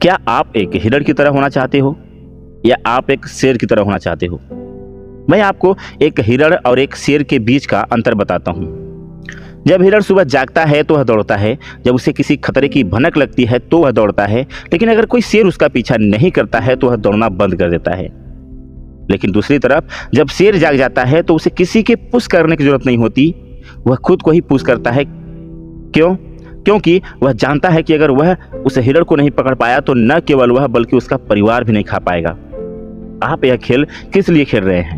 क्या आप एक हिरण की तरह होना चाहते हो या आप एक शेर की तरह होना चाहते हो? मैं आपको एक हिरण और एक शेर के बीच का अंतर बताता हूँ। जब हिरण सुबह जागता है तो वह दौड़ता है, जब उसे किसी खतरे की भनक लगती है तो वह दौड़ता है, लेकिन अगर कोई शेर उसका पीछा नहीं करता है तो वह दौड़ना बंद कर देता है। लेकिन दूसरी तरफ जब शेर जाग जाता है तो उसे किसी के पुश करने की जरूरत नहीं होती, वह खुद को ही पुश करता है। क्यों? क्योंकि वह जानता है कि अगर वह उस हिरण को नहीं पकड़ पाया तो न केवल वह बल्कि उसका परिवार भी नहीं खा पाएगा। आप यह खेल किस लिए खेल रहे हैं?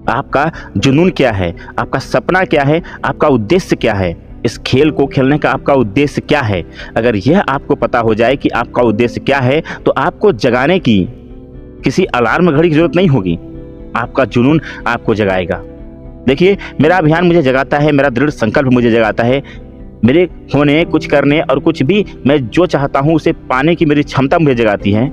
आपका जुनून क्या है? आपका सपना क्या है? आपका उद्देश्य क्या है? इस खेल को खेलने का आपका उद्देश्य क्या है? अगर यह आपको पता हो जाए कि आपका उद्देश्य क्या है तो आपको जगाने की किसी अलार्म घड़ी की जरूरत नहीं होगी। आपका जुनून आपको जगाएगा। देखिए, मेरा अभियान मुझे जगाता है, मेरा दृढ़ संकल्प मुझे जगाता है। मेरे होने, कुछ करने और कुछ भी मैं जो चाहता हूं उसे पाने की मेरी क्षमता मुझे जगाती है।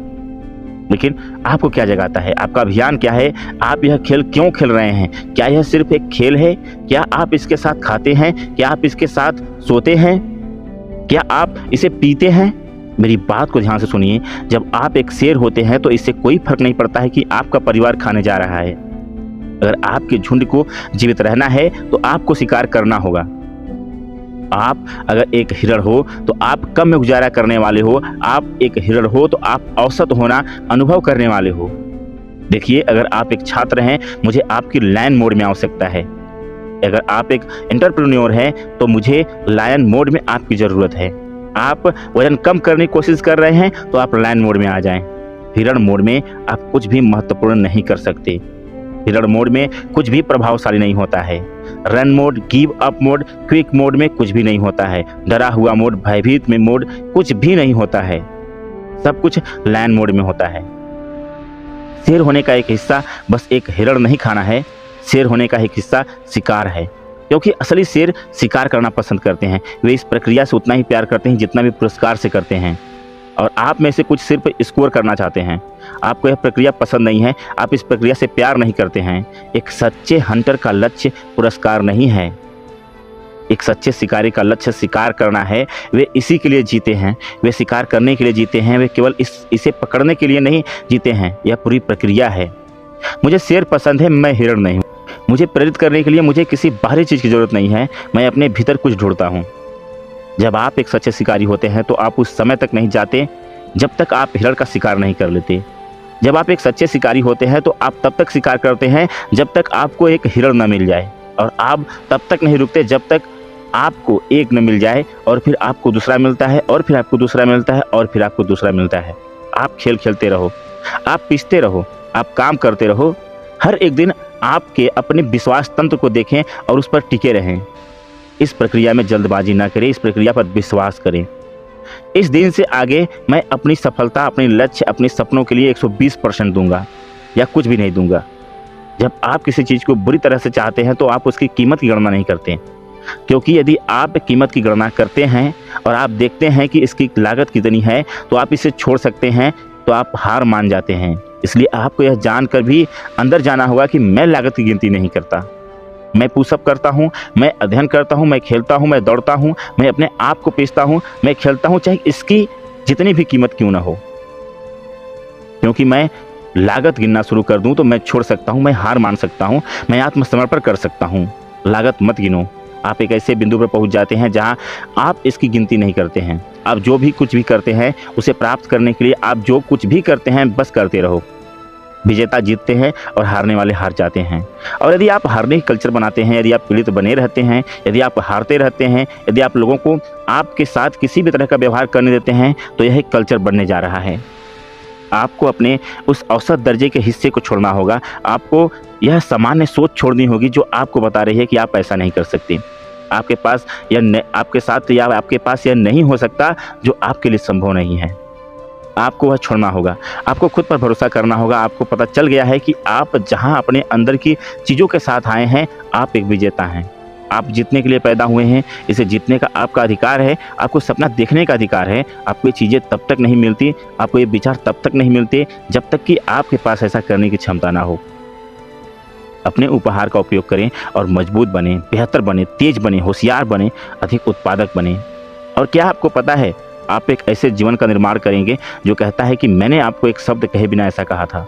लेकिन आपको क्या जगाता है? आपका अभियान क्या है? आप यह खेल क्यों खेल रहे हैं? क्या यह सिर्फ एक खेल है? क्या आप इसके साथ खाते हैं? क्या आप इसके साथ सोते हैं? क्या आप इसे पीते हैं? मेरी बात को ध्यान से सुनिए। जब आप एक शेर होते हैं तो इससे कोई फर्क नहीं पड़ता है कि आपका परिवार खाने जा रहा है। अगर आपके झुंड को जीवित रहना है तो आपको शिकार करना होगा। आप अगर एक हिरण हो तो आप कम में गुजारा करने वाले हो। आप एक हिरण हो तो आप औसत होना अनुभव करने वाले हो। देखिए, अगर आप एक छात्र हैं, मुझे आपकी लायन मोड में आवश्यकता है। अगर आप एक एंटरप्रेन्योर हैं तो मुझे लायन मोड में आपकी ज़रूरत है। आप वजन कम करने की कोशिश कर रहे हैं तो आप लायन मोड में आ जाएं। हिरण मोड में आप कुछ भी महत्वपूर्ण नहीं कर सकते। हिरण मोड में कुछ भी प्रभावशाली नहीं होता है। Run mode, give up mode, quick mode में कुछ भी नहीं होता है। डरा हुआ मोड, भयभीत में मोड कुछ भी नहीं होता है। सब कुछ लायन मोड में होता है। शेर होने का एक हिस्सा बस एक हिरण नहीं खाना है। शेर होने का एक हिस्सा शिकार है, क्योंकि असली शेर शिकार करना पसंद करते हैं। वे इस प्रक्रिया से उतना ही प्यार करते हैं जितना भी पुरस्कार से करते हैं। और आप में से कुछ सिर्फ स्कोर करना चाहते हैं। आपको यह प्रक्रिया पसंद नहीं है। आप इस प्रक्रिया से प्यार नहीं करते हैं। एक सच्चे हंटर का लक्ष्य पुरस्कार नहीं है। एक सच्चे शिकारी का लक्ष्य शिकार करना है। वे इसी के लिए जीते हैं। वे शिकार करने के लिए जीते हैं। वे केवल इसे पकड़ने के लिए नहीं जीते हैं। यह पूरी प्रक्रिया है। मुझे शेर पसंद है, मैं हिरण नहीं हूँ। मुझे प्रेरित करने के लिए मुझे किसी बाहरी चीज़ की ज़रूरत नहीं है। मैं अपने भीतर कुछ ढूंढता हूँ। जब आप एक सच्चे शिकारी होते हैं तो आप उस समय तक नहीं जाते जब तक आप हिरण का शिकार नहीं कर लेते। जब आप एक सच्चे शिकारी होते हैं तो आप तब तक शिकार करते हैं जब तक आपको एक हिरण न मिल जाए। और आप तब तक नहीं रुकते जब तक आपको एक न मिल जाए, और फिर आपको दूसरा मिलता है, और फिर आपको दूसरा मिलता है, और फिर आपको दूसरा मिलता है। आप खेल खेलते रहो, आप पिसते रहो, आप काम करते रहो। हर एक दिन आपके अपने विश्वास तंत्र को देखें और उस पर टिके रहें। इस प्रक्रिया में जल्दबाजी ना करें, इस प्रक्रिया पर विश्वास करें। इस दिन से आगे मैं अपनी सफलता, अपने लक्ष्य, अपने सपनों के लिए 120% दूंगा या कुछ भी नहीं दूंगा। जब आप किसी चीज़ को बुरी तरह से चाहते हैं तो आप उसकी कीमत की गणना नहीं करते, क्योंकि यदि आप कीमत की गणना करते हैं और आप देखते हैं कि इसकी लागत कितनी है तो आप इसे छोड़ सकते हैं, तो आप हार मान जाते हैं। इसलिए आपको यह जानकर भी अंदर जाना होगा कि मैं लागत की गिनती नहीं करता। मैं पुशअप करता हूँ, मैं अध्ययन करता हूँ, मैं खेलता हूँ, मैं दौड़ता हूँ, मैं अपने आप को पेशता हूँ, मैं खेलता हूँ, चाहे इसकी जितनी भी कीमत क्यों ना हो। क्योंकि मैं लागत गिनना शुरू कर दूँ तो मैं छोड़ सकता हूँ, मैं हार मान सकता हूँ, मैं आत्मसमर्पण कर सकता हूँ। लागत मत गिनो। आप एक ऐसे बिंदु पर पहुँच जाते हैं जहाँ आप इसकी गिनती नहीं करते हैं। आप जो भी कुछ भी करते हैं उसे प्राप्त करने के लिए आप जो कुछ भी करते हैं बस करते रहो। विजेता जीतते हैं और हारने वाले हार जाते हैं। और यदि आप हारने की कल्चर बनाते हैं, यदि आप पीड़ित बने रहते हैं, यदि आप हारते रहते हैं, यदि आप लोगों को आपके साथ किसी भी तरह का व्यवहार करने देते हैं तो यह एक कल्चर बनने जा रहा है। आपको अपने उस औसत दर्जे के हिस्से को छोड़ना होगा। आपको यह सामान्य सोच छोड़नी होगी जो आपको बता रही है कि आप ऐसा नहीं कर सकते। आपके पास आपके साथ या आपके पास यह नहीं हो सकता जो आपके लिए संभव नहीं है। आपको वह छोड़ना होगा। आपको खुद पर भरोसा करना होगा। आपको पता चल गया है कि आप जहां अपने अंदर की चीज़ों के साथ आए हैं, आप एक विजेता हैं। आप जीतने के लिए पैदा हुए हैं। इसे जीतने का आपका अधिकार है। आपको सपना देखने का अधिकार है। आपको ये चीज़ें तब तक नहीं मिलती, आपको ये विचार तब तक नहीं मिलते जब तक कि आपके पास ऐसा करने की क्षमता ना हो। अपने उपहार का उपयोग करें और मजबूत बने, बेहतर बने, तेज बने, होशियार बने, अधिक उत्पादक बने। और क्या आपको पता है, आप एक ऐसे जीवन का निर्माण करेंगे जो कहता है कि मैंने आपको एक शब्द कहे बिना ऐसा कहा था।